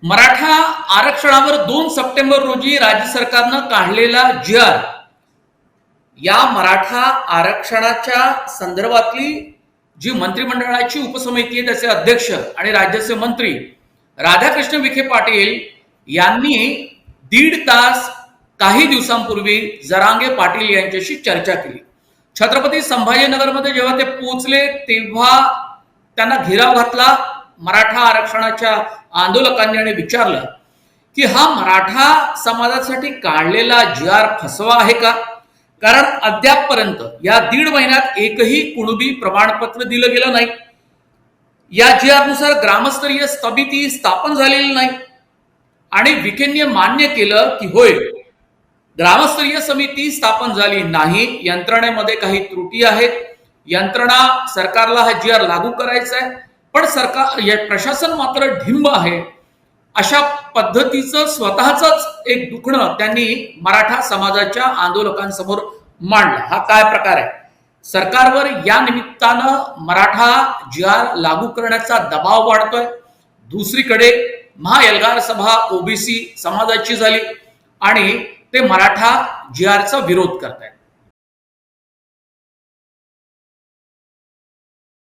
मराठा आरक्षणावर 2 सप्टेंबर रोजी राज्य सरकारनं काढलेला जी.आर. या मराठा आरक्षणाच्या संदर्भातली जी मंत्रिमंडळाची उपसमिती आहे त्याचे अध्यक्ष आणि राज्याचे मंत्री राधाकृष्ण विखे पाटील यांनी 1.5 तास काही दिवसांपूर्वी जरांगे पाटील यांच्याशी चर्चा केली. छत्रपती संभाजीनगरमध्ये जेव्हा ते पोहोचले तेव्हा त्यांना घेराव घातला मराठा आरक्षणाच्या आंदोलकांनी आणि विचारलं की हा मराठा समाजासाठी काढलेला जी.आर. फसवा आहे का? कारण अद्यापपर्यंत या 1.5 महिन्यात एकही कुणबी प्रमाणपत्र दिलं गेलं नाही. या जी.आर. नुसार ग्रामस्तरीय समिती स्थापन झालेली नाही आणि विखेंनी मान्य केलं की होय, ग्रामस्तरीय समिती स्थापन झाली नाही, यंत्रणेमध्ये काही त्रुटी आहेत, यंत्रणा सरकारला हा जी.आर. लागू करायचा आहे, पण सरकार प्रशासन मात्र ढिंब आहे. अशा पद्धतीचं स्वतःच एक दुखणं त्यांनी मराठा समाजाच्या आंदोलकांसमोर मांडलं. हा काय प्रकार आहे? सरकारवर या निमित्तानं मराठा जी.आर. लागू करण्याचा दबाव वाढतोय. दुसरीकडे महाएल्गार सभा ओबीसी समाजाची झाली आणि ते मराठा जी.आर.चा विरोध करतायत.